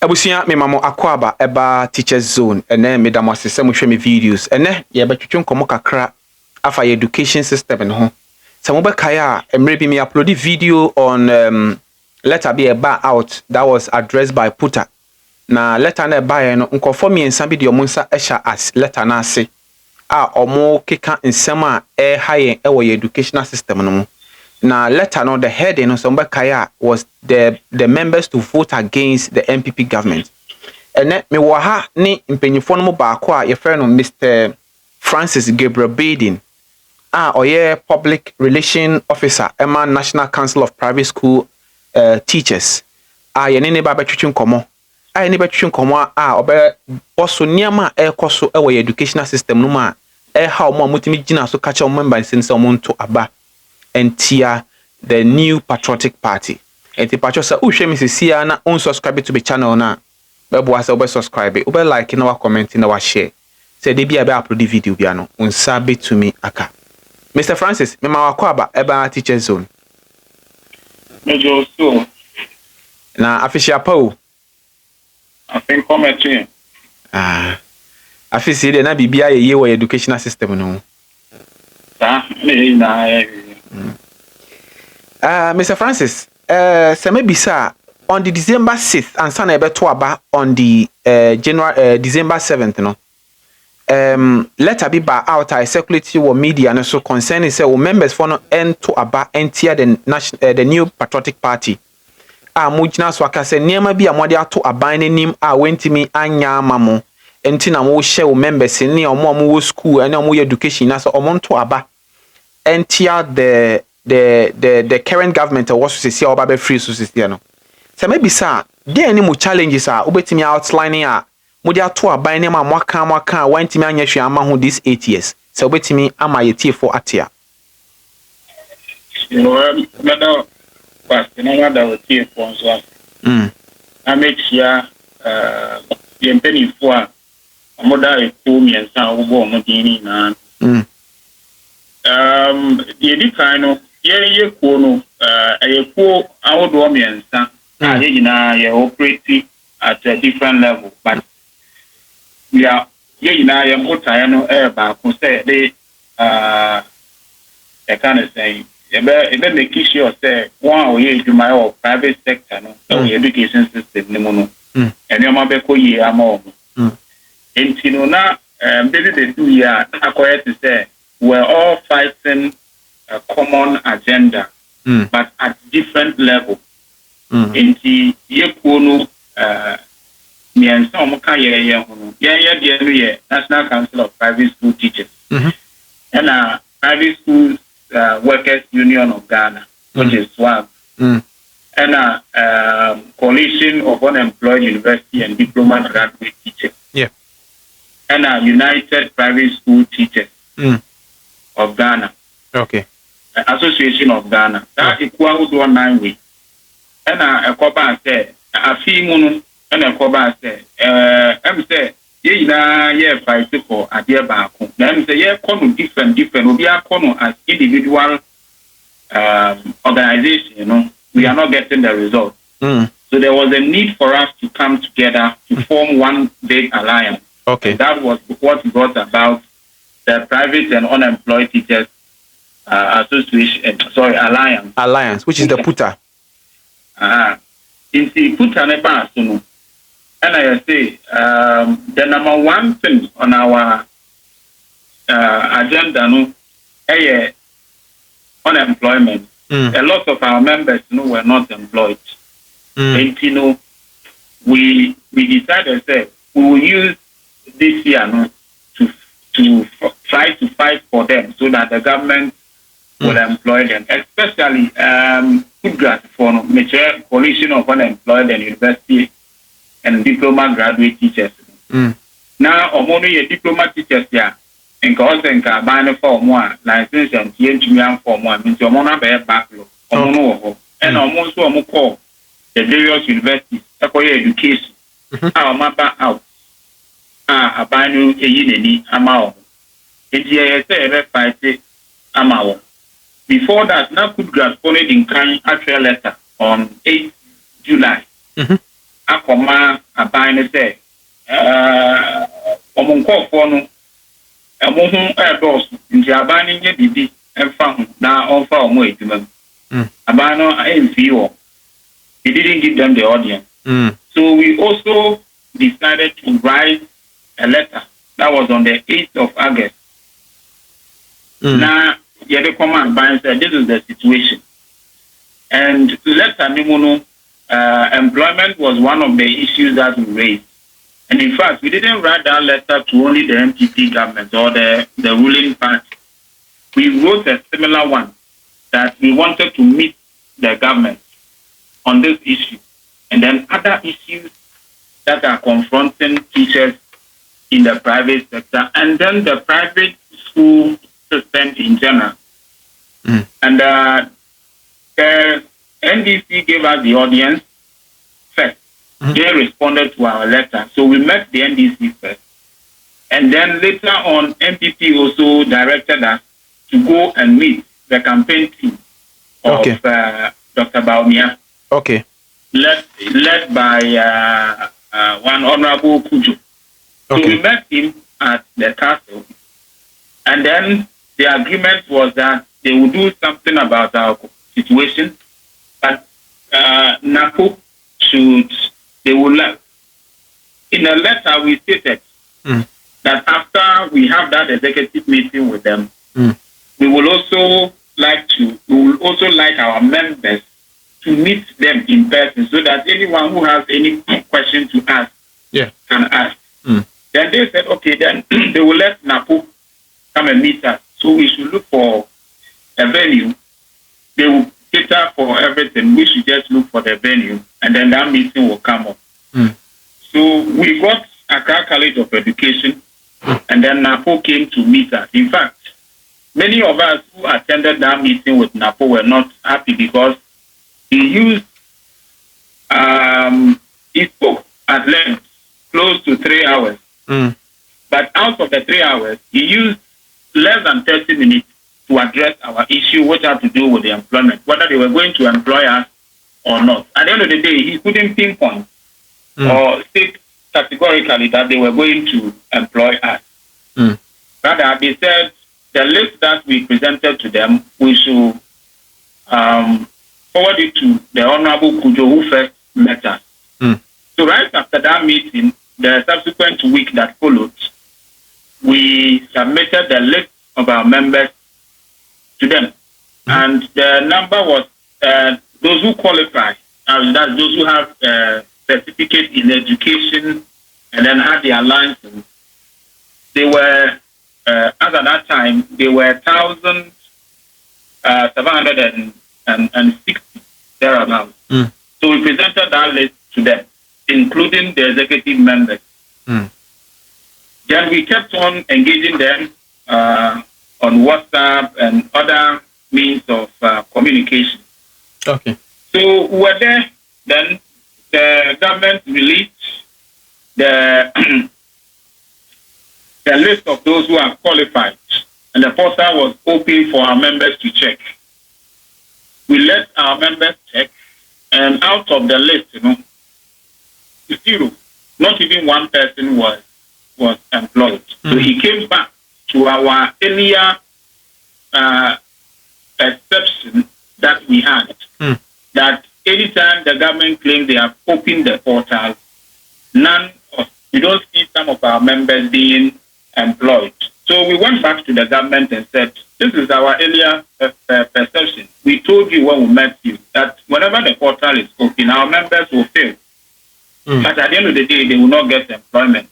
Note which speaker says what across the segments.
Speaker 1: Abusia me mamo akwaba eba teachers zone ene me damo asese mo hwe me videos ene ye betwetwe nkomo kakra afa education system no ho se mo be kai a emre bi me upload video on letter be eba out that was addressed by Puta na letter na eba ye no nkofo miensa bi de omo nsa ehya as letter na ase a omo keka nsem a hayen e wo educational system no mo. Now, letter no the heading of some Kaya was the members to vote against the NPP government. And then me waha ni mpenyifo no ba ko a ye friend no Mr. Francis Gabriel Baden oye public relation officer Emma National Council of Private School Teachers. Ye ne ba betwetwe nkomo. Ye ne betwetwe nkomo obe boso niama ekoso e wo educational system no ma ha omo mutimi gina so ka che omo members nse omo nto aba entia the new patriotic party. Enti pacho sa uhwe misisia na unsubscribe to the channel na bebo asa obe subscribe obe like na wa comment na wa share. Say de bia be upload video bia no unsa betumi aka. Mr. Francis, me ma wakwaba eba teacher zone.
Speaker 2: Mejo so.
Speaker 1: Na official po.
Speaker 2: I think comment.
Speaker 1: Afisi de na bibia ye wo educational system no.
Speaker 2: Me na
Speaker 1: Mr. Francis, se mebisa on the December 6th and sana ebeto aba on the December 7th no. Letter be ba out I circulate your media no so concerning say o members for no to aba entia the new patriotic party. Mujina so aka say niema bi amode ato aban nanim wentimi anya amamo enti na mo share o members ni omo wo school and omo education na so omo to aba entia the current government was to say oba be free so say no. Se maybe sir there any mo challenges obetimi outlining mo dia to aban na ma mwaka wantimi anya hwe ama ho this 8 years. Se obetimi ama yetie for atia.
Speaker 2: No, madam question na da wetie for so. I make sure the penny for amoda e ko miensa obo mo dini na. The kind ye ko no ye ko awodo miensa ye gina ye operate at a different level but we are ye gina ye mota no ba ko say they I can say e be make sure say one ye do my private sector no education system ni mo no and you ma be ko ye ama enti na they do ya akoye to say we're all fighting a common agenda, but at different level. In the Yekuno, National Council of Private School Teachers, and Private School Workers Union of Ghana, which is SWAG, and Coalition of Unemployed University and Diploma Graduate Teachers, and United Private School Teachers. Of Ghana.
Speaker 1: Okay.
Speaker 2: Association of Ghana. That equal to 9 way. And a coba said, a female and a coba said, I'm say, ye fight for a dear back. Then say, yeah, come different, we are come as individual organization, you know, we are not getting the result. So there was a need for us to come together to form one big alliance.
Speaker 1: Okay.
Speaker 2: And that was what brought about the Private and Unemployed Teachers Association, Alliance,
Speaker 1: which is the Puta.
Speaker 2: In the Puta Nebasono, and I say the number one thing on our agenda, no, unemployment. A lot of our members, were not employed. And we decided that we will use this year, no, to try to fight for them so that the government will employ them, especially good grads for mature coalition of unemployed and university and diploma graduate teachers. Now, only a diploma teachers here, and cause and buying for more license and TNT for more means your money backlog, and almost call the various universities, education, our mapper out. Abanu eyineni amao. Enti say fight amao. Before that, now could responded in kind actual letter on 8 July. Akoma aban ne say omonko for no amohu edos nti aban ne nye bibi emfa ho na onfa omo edwuma aban no emfi wo. He didn't give them the audience. So we also decided to write a letter that was on the 8th of August. Now, the command by said this is the situation. And letter employment was one of the issues that we raised. And in fact, we didn't write that letter to only the NPP government or the ruling party. We wrote a similar one that we wanted to meet the government on this issue. And then other issues that are confronting teachers in the private sector and then the private school system in general. And the NDC gave us the audience first. They responded to our letter. So we met the NDC first. And then later on, NPP also directed us to go and meet the campaign team of Dr. Baumia.
Speaker 1: Okay.
Speaker 2: Led by one Honorable Kujo. So we met him at the castle. And then the agreement was that they would do something about our situation. But NAPO they would like. In a letter, we stated that after we have that executive meeting with them, we will also like our members to meet them in person so that anyone who has any question to ask can ask. Then they said, okay, then they will let NAPO come and meet us. So we should look for a venue. They will cater for everything. We should just look for the venue, and then that meeting will come up. So we got Accra College of Education, and then NAPO came to meet us. In fact, many of us who attended that meeting with NAPO were not happy because he spoke at length, close to 3 hours. But out of the 3 hours, he used less than 30 minutes to address our issue, which had to do with the employment, whether they were going to employ us or not. At the end of the day, he couldn't pinpoint or state categorically that they were going to employ us. Rather, they said the list that we presented to them, we should forward it to the Honorable Kujo who first met us. So right after that meeting, the subsequent week that followed, we submitted the list of our members to them. And the number was those who qualify, that's those who have certificate in education and then had their license. They were, as at that time, they were 1,760 thereabouts. So we presented that list to them, including the executive members. Then we kept on engaging them on WhatsApp and other means of communication.
Speaker 1: Okay.
Speaker 2: So we were there. Then the government released the the list of those who are qualified, and the portal was open for our members to check. We let our members check, and out of the list, zero, not even one person was employed. So he came back to our earlier exception that we had, that anytime the government claims they have opened the portal, we don't see some of our members being employed. So we went back to the government and said, this is our earlier perception. We told you when we met you that whenever the portal is open, our members will fail. But at the end of the day, they will not get employment.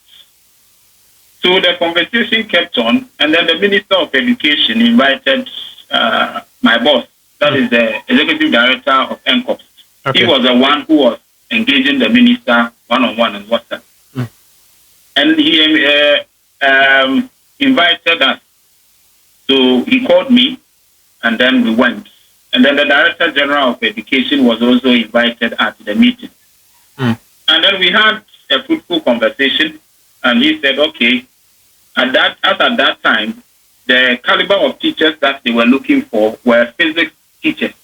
Speaker 2: So the conversation kept on, and then the Minister of Education invited my boss, that is the Executive Director of N-COPST. Okay. He was the one who was engaging the minister one-on-one on WhatsApp. And he invited us. So he called me, and then we went. And then the Director General of Education was also invited at the meeting. And then we had a fruitful conversation, and he said, okay, at that time, the caliber of teachers that they were looking for were physics teachers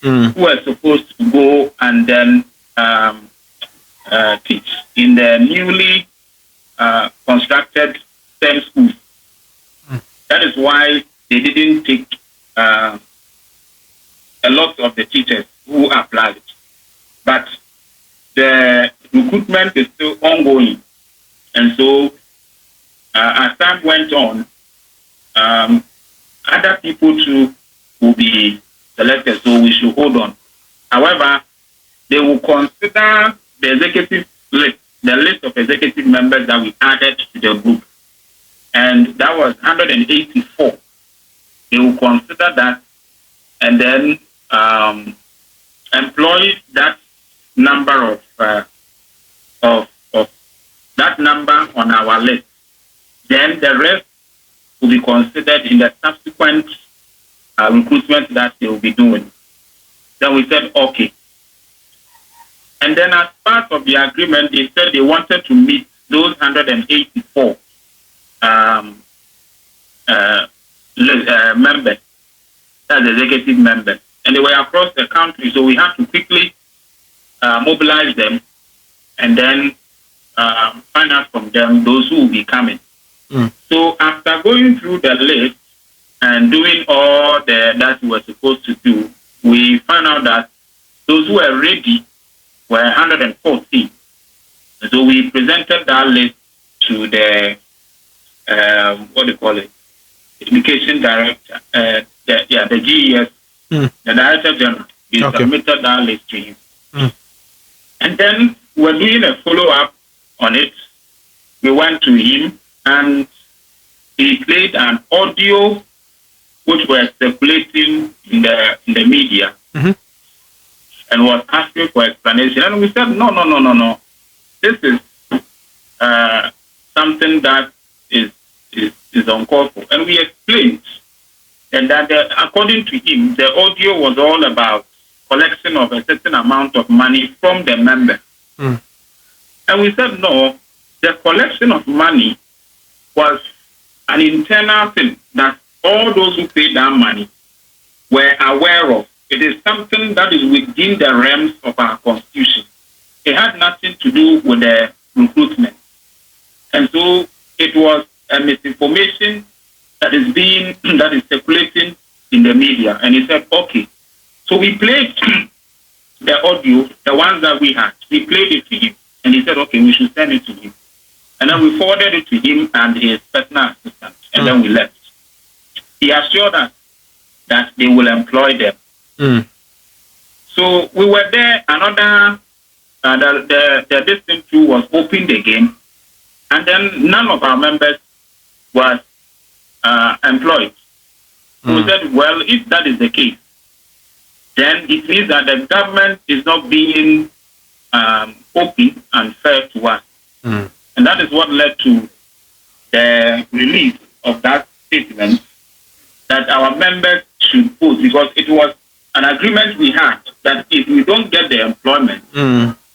Speaker 2: who were supposed to go and then teach in the newly constructed STEM schools. That is why they didn't take a lot of the teachers who applied. But the recruitment is still ongoing. And so, as time went on, other people too will be selected, so we should hold on. However, they will consider the executive list, the list of executive members that we added to the group, and that was 184. They will consider that and then employ that number of that number on our list. Then the rest will be considered in the subsequent recruitment that they will be doing. Then we said, okay. And then as part of the agreement, they said they wanted to meet those 184 members, as executive members. And they were across the country, so we had to quickly mobilize them and then find out from them those who will be coming. So after going through the list and doing all that we were supposed to do, we found out that those who were ready were 114. So we presented that list to the education director, the GES, the director general. We submitted that list to him. And then we're doing a follow-up on it. We went to him and he played an audio which was circulating in the media and was asking for explanation. And we said, no. This is something that is uncalled for. And we explained and that according to him, the audio was all about collection of a certain amount of money from the members. And we said, no, the collection of money was an internal thing that all those who paid that money were aware of. It is something that is within the realms of our constitution. It had nothing to do with the recruitment. And so it was a misinformation that is circulating in the media. And he said, okay. So we played the audio, the ones that we had. We played it to him. And he said, okay, we should send it to him. And then we forwarded it to him and his personal assistant. And then we left. He assured us that they will employ them. So we were there. Another, the distance too was opened again. And then none of our members was employed. So we said, well, if that is the case, then it means that the government is not being open and fair to us. And that is what led to the release of that statement that our members should vote, because it was an agreement we had that if we don't get the employment,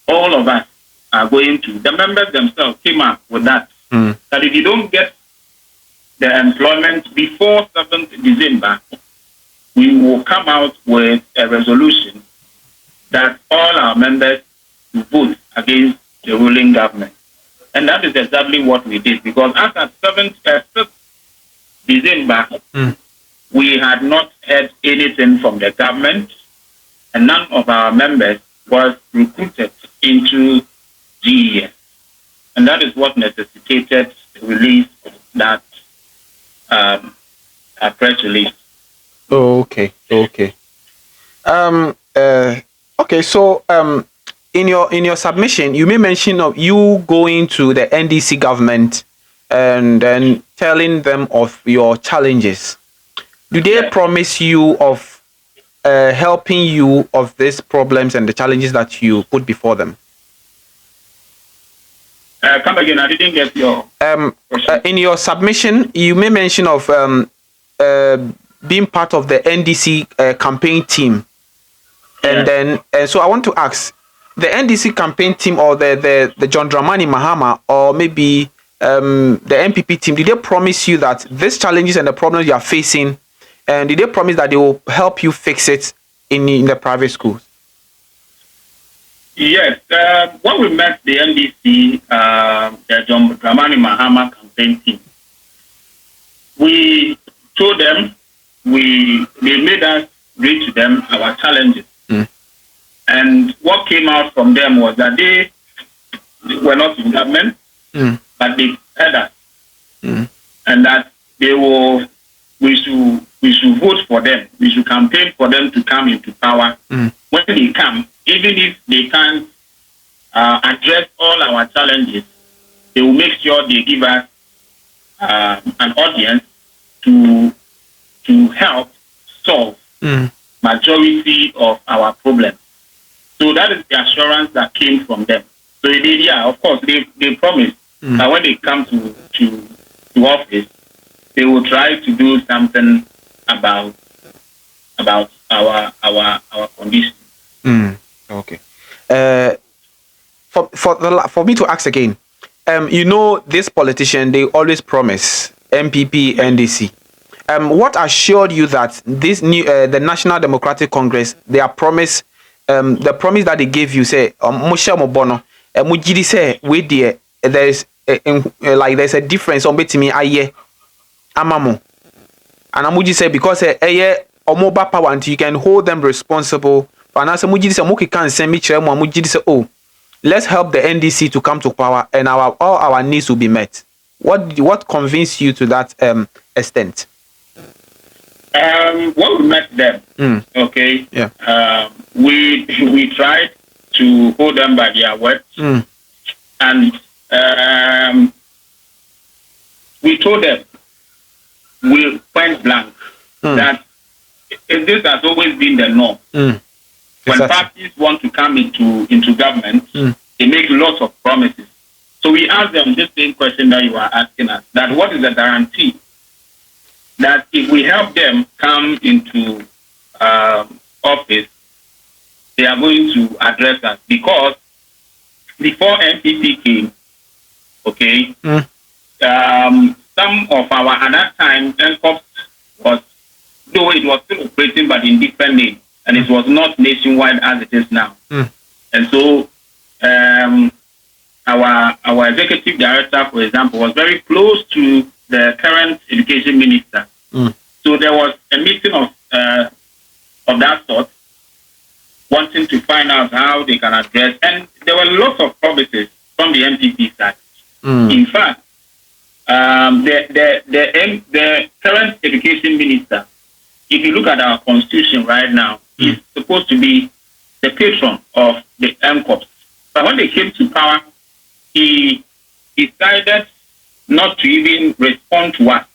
Speaker 2: all of us are going to. The members themselves came up with that, that if you don't get the employment before 7th December, we will come out with a resolution that all our members will vote against the ruling government. And that is exactly what we did, because as at 5th December, we had not heard anything from the government, and none of our members was recruited into GES. And that is what necessitated the release of that press release.
Speaker 1: Okay. So in your submission, you made mention of you going to the NDC government and then telling them of your challenges. Do they promise you of helping you of these problems and the challenges that you put before them?
Speaker 2: Come again, I didn't get your question.
Speaker 1: In your submission, you made mention of being part of the NDC campaign team. And then, so I want to ask, the NDC campaign team or the John Dramani Mahama or maybe the NPP team, did they promise you that these challenges and the problems you are facing, and did they promise that they will help you fix it in the private schools?
Speaker 2: Yes. When we met the NDC, the John Dramani Mahama campaign team, we told them, they made us read to them our challenges. And what came out from them was that they were not in government, but they heard us. And that we should vote for them. We should campaign for them to come into power. When they come, even if they can't address all our challenges, they will make sure they give us an audience to help solve majority of our problems. So that is the assurance that came from them. So they did, of course, they promised that when they come to office, they will try to do something about our condition.
Speaker 1: Okay. For me to ask again, this politician, they always promise NPP, NDC. What assured you that this new the National Democratic Congress, their promise, the promise that they gave you, say, say there's there's a difference on between aye amamo and amuji say because omoba power until you can hold them responsible. And as amuji say moki can send me chere mo amuji say, oh, let's help the NDC to come to power and all our needs will be met. What convinced you to that extent?
Speaker 2: When we met them, okay, we tried to hold them by their words, and we told them, we point blank, that this has always been the norm. When parties want to come into government, they make lots of promises. So we asked them this same question that you are asking us, that what is the guarantee that if we help them come into office, they are going to address us? Because before NPP came, okay, some of our, at that time, N-COPST was, though it was still operating, but in different names, and it was not nationwide as it is now. And so our executive director, for example, was very close to the current education minister. So there was a meeting of that sort, wanting to find out how they can address, and there were lots of promises from the NPP side. In fact, the current education minister, if you look at our constitution right now, is supposed to be the patron of the N-COPST. But when they came to power, he decided not to even respond to us.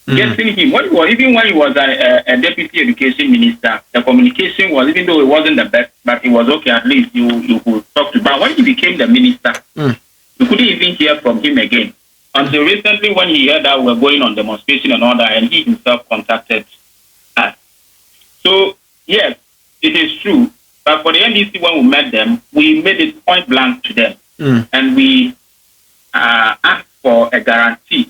Speaker 2: Getting him, even when he was a deputy education minister, the communication was, even though it wasn't the best, but it was okay, at least you could talk to. But when he became the minister, we couldn't even hear from him again. Until recently, when he heard that we were going on demonstration and all that, and he himself contacted us. So, yes, it is true. But for the NDC, when we met them, we made it point blank to them. And we asked for a guarantee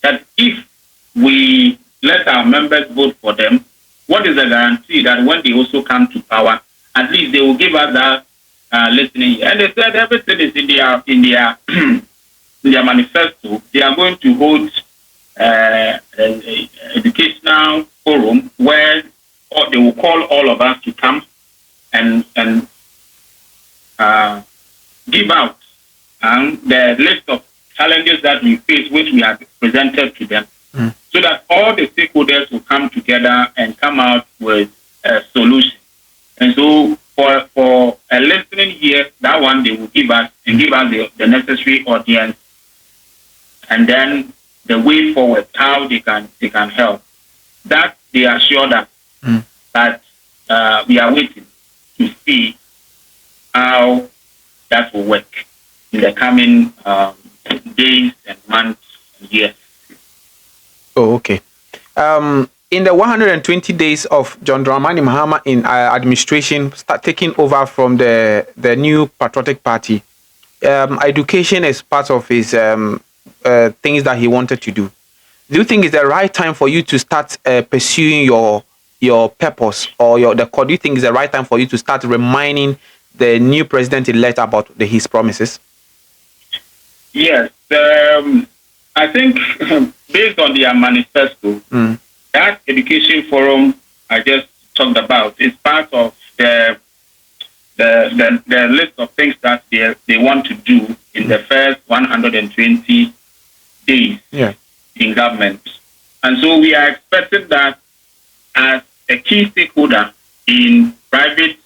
Speaker 2: that if we let our members vote for them, what is the guarantee that when they also come to power, at least they will give us that listening? And they said everything is in their in their manifesto. They are going to hold an educational forum where they will call all of us to come and give out the list of challenges that we face, which we have presented to them, so that all the stakeholders will come together and come out with a solution. And so for a listening here, that one they will give us and give us the necessary audience, and then the way forward, how they can help. That they assured us that we are waiting to see how that will work in the coming days and months and years.
Speaker 1: Oh, okay. In the 120 days of John Dramani Mahama in administration, taking over from the new Patriotic Party, education is part of his things that he wanted to do. Do you think it's the right time for you to start pursuing your purpose, or do you think it's the right time for you to start reminding the new president-elect about his promises?
Speaker 2: Yes. I think based on their manifesto, that education forum I just talked about is part of the list of things that they want to do in the first 120 days in government. And so we are expecting that as a key stakeholder in private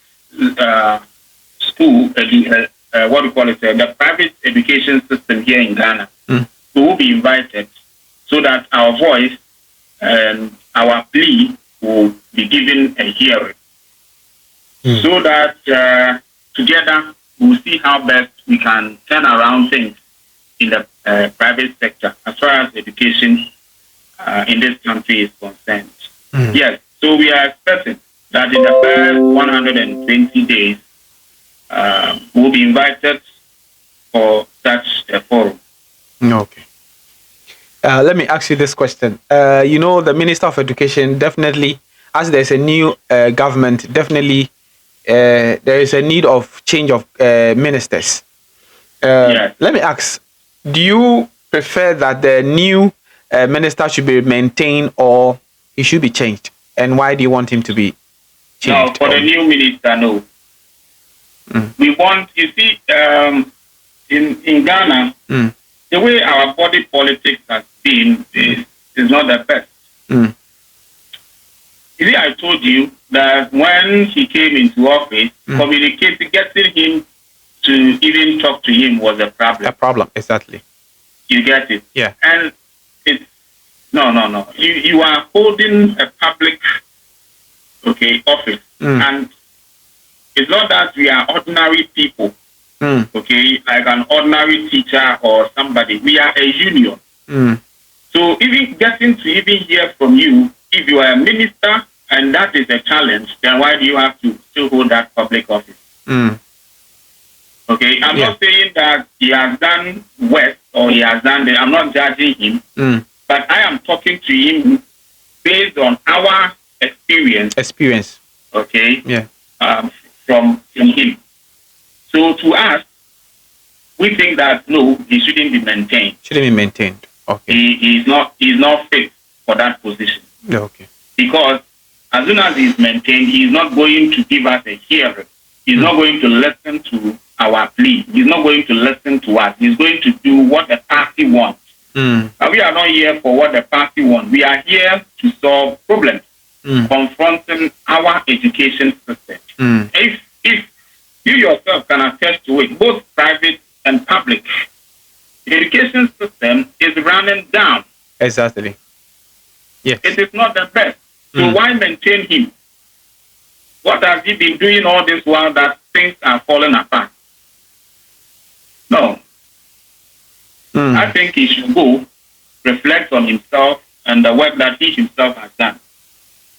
Speaker 2: school, what we call it, the private education system here in Ghana, we will be invited so that our voice and our plea will be given a hearing. So that together we'll see how best we can turn around things in the private sector as far as education in this country is concerned. Yes, so we are expecting that in the first 120 days, we'll be invited for such a forum.
Speaker 1: Okay. Let me ask you this question. The Minister of Education, definitely, as there's a new government, definitely there is a need of change of ministers. Let me ask, do you prefer that the new minister should be maintained or he should be changed? And why do you want him to be changed?
Speaker 2: No, for the new minister, no. We want, you see, in Ghana, the way our body politics has been is not the best. You see, I told you that when he came into office, communicating, getting him to even talk to him was a problem.
Speaker 1: A problem, exactly.
Speaker 2: You get it?
Speaker 1: Yeah.
Speaker 2: And it's, no. You are holding a public, office. And it's not that we are ordinary people, like an ordinary teacher or somebody. We are a union. So even getting to even hear from you, if you are a minister and that is a challenge, then why do you have to still hold that public office? Okay, I'm not saying that he has done worse or he has done I'm not judging him, but I am talking to him based on our experience. Okay.
Speaker 1: Yeah.
Speaker 2: From him. So to us, we think that no, he shouldn't be maintained.
Speaker 1: Shouldn't be maintained. Okay.
Speaker 2: He's not fit for that position.
Speaker 1: Okay.
Speaker 2: Because as soon as he's maintained, he's not going to give us a hearing. He's not going to listen to our plea. He's not going to listen to us. He's going to do what the party wants. And we are not here for what the party wants. We are here to solve problems confronting our education system. If you yourself can attest to it, both private and public, the education system is running down.
Speaker 1: Exactly. Yes.
Speaker 2: It is not the best. So why maintain him? What has he been doing all this while that things are falling apart? No. I think he should go, reflect on himself and the work that he himself has done.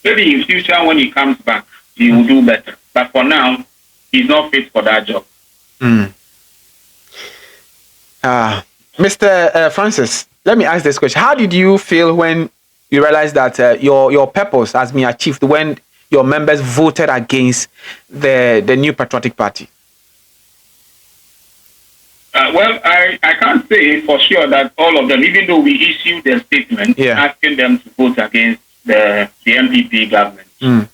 Speaker 2: Maybe in future when he comes back, he will do better. But for now, he's not fit for that job.
Speaker 1: Mr. Francis, let me ask this question. How did you feel when you realized that your purpose has been achieved when your members voted against the New Patriotic Party?
Speaker 2: Well, I can't say for sure that all of them, even though we issued a statement asking them to vote against the NPP government.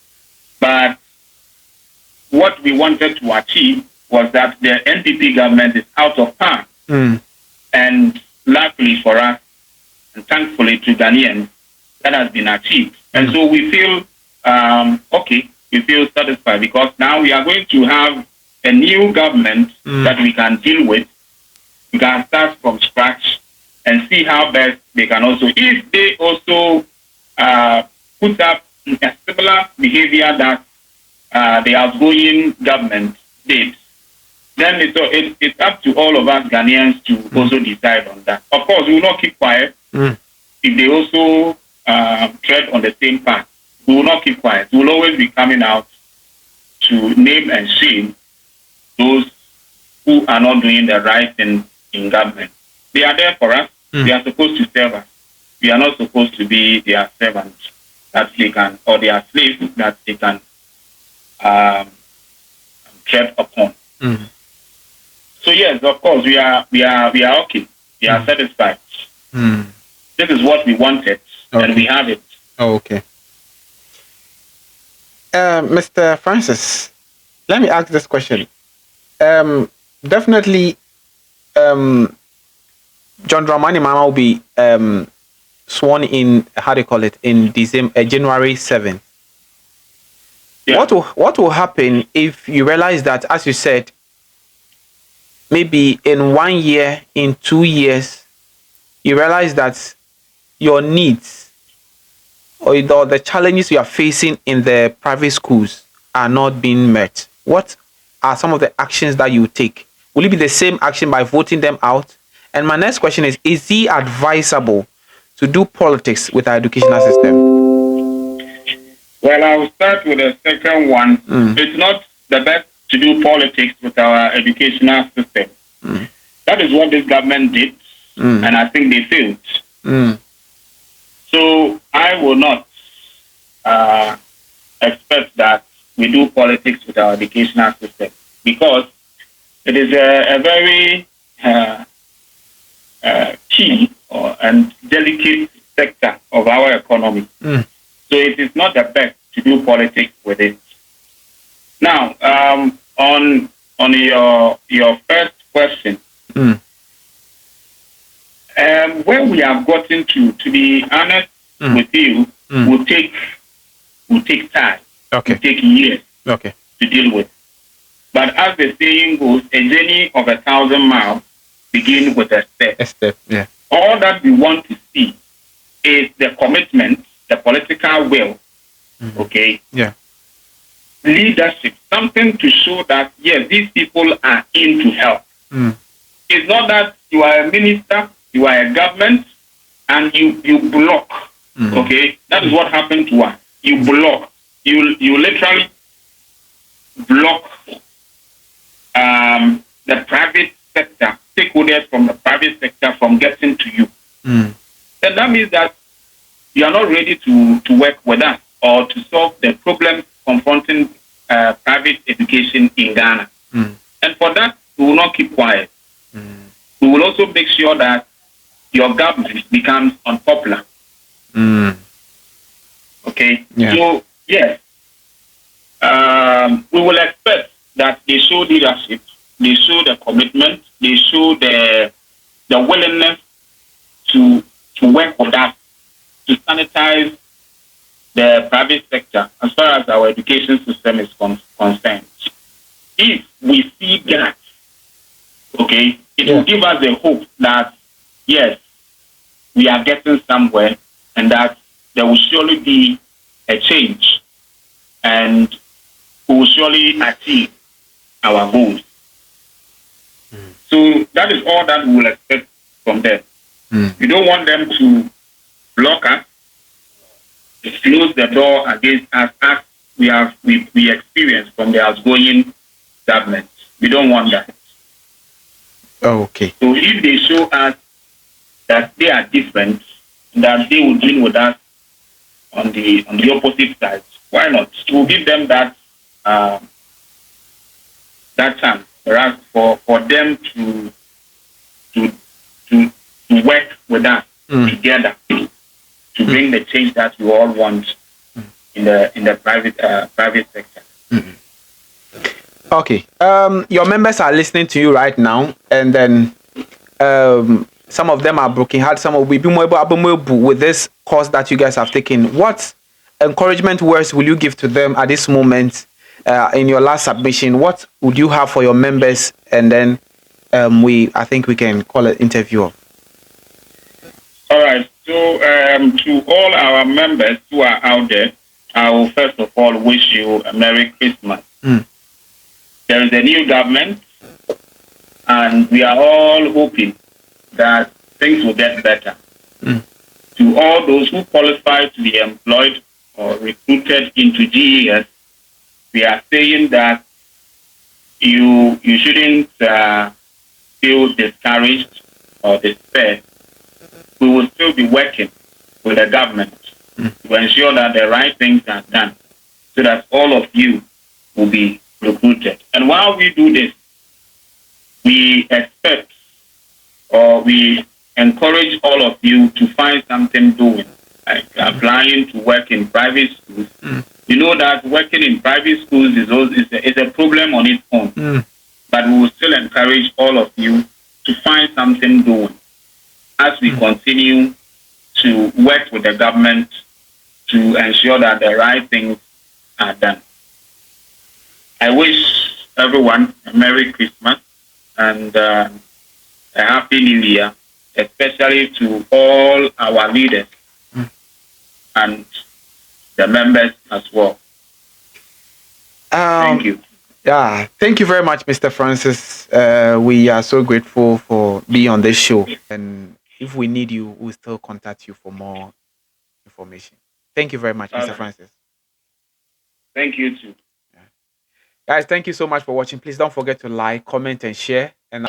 Speaker 2: But what we wanted to achieve was that the NPP government is out of power. And luckily for us, and thankfully to Ghanaians, that has been achieved. And so we feel, we feel satisfied because now we are going to have a new government that we can deal with. We can start from scratch and see how best they can also, if they also put up a similar behavior that the outgoing government did, then it's up to all of us Ghanaians to also decide on that. Of course, we will not keep quiet if they also tread on the same path. We will not keep quiet. We will always be coming out to name and shame those who are not doing the right thing in government. They are there for us. They are supposed to serve us. We are not supposed to be their servants that they can, or their slaves that they can tread upon. So yes, of course, we are okay. We are satisfied. This is what we wanted, and we have it.
Speaker 1: Oh, okay. Mr. Francis, let me ask this question. Definitely, John Dramani Mama will be sworn in. How do you call it? In December, January 7th. Yeah. What will happen if you realize that, as you said, maybe in 1 year, in 2 years, you realize that your needs or the challenges you are facing in the private schools are not being met? What are some of the actions that you take? Will it be the same action by voting them out? And my next question is it advisable to do politics with our educational system?
Speaker 2: Well, I'll start with the second one. It's not the best to do politics with our educational system. That is what this government did, and I think they failed. So I will not expect that we do politics with our educational system, because it is a very key and delicate sector of our economy. So it is not the best to do politics with it. Now, on your first question, where we have gotten to be honest with you, will take time.
Speaker 1: Okay.
Speaker 2: Will take years.
Speaker 1: Okay.
Speaker 2: To deal with. But as the saying goes, a journey of 1,000 miles begins with a step.
Speaker 1: A step, yeah.
Speaker 2: All that we want to see is the commitment, the political will, okay?
Speaker 1: Yeah.
Speaker 2: Leadership, something to show that, yes, these people are in to help. It's not that you are a minister, you are a government, and you block, okay? That is what happened to us. You block. You literally block the private sector, stakeholders from the private sector from getting to you. Then that means that you are not ready to work with us or to solve the problems confronting private education in Ghana. And for that, we will not keep quiet. We will also make sure that your government becomes unpopular. Okay?
Speaker 1: Yeah.
Speaker 2: So, yes, we will expect that they show leadership, they show the commitment, they show the willingness to work with us, to sanitize the private sector as far as our education system is concerned. If we see that, okay, it will give us the hope that, yes, we are getting somewhere and that there will surely be a change and we will surely achieve our goals. So that is all that we will expect from them. We don't want them to block us, close the door against us as we experience from the outgoing government. We don't want that.
Speaker 1: Okay.
Speaker 2: So if they show us that they are different, that they will deal with us on the opposite side, why not? We'll give them that chance for them to work with us together to bring the change that we all want in the private sector.
Speaker 1: Okay. Your members are listening to you right now, and then some of them are broken hearted. Some will be more with this course that you guys have taken. What encouragement words will you give to them at this moment? In your last submission, what would you have for your members? And then I think we can call it interview.
Speaker 2: All right. So to all our members who are out there, I will first of all wish you a Merry Christmas. There is a new government, and we are all hoping that things will get better. To all those who qualify to be employed or recruited into GES, we are saying that you shouldn't feel discouraged or despair. We will still be working with the government to ensure that the right things are done so that all of you will be recruited. And while we do this, we expect or we encourage all of you to find something doing, like applying to work in private schools. You know that working in private schools is a problem on its own. But we will still encourage all of you to find something doing as we continue to work with the government to ensure that the right things are done. I wish everyone a Merry Christmas and a Happy New Year, especially to all our leaders and the members as well. Thank you.
Speaker 1: Yeah, thank you very much, Mr. Francis. We are so grateful for being on this show. And if we need you, we'll still contact you for more information. Thank you very much, Mr. Francis.
Speaker 2: Thank you too.
Speaker 1: Yeah. Guys, thank you so much for watching. Please don't forget to like, comment, and share. And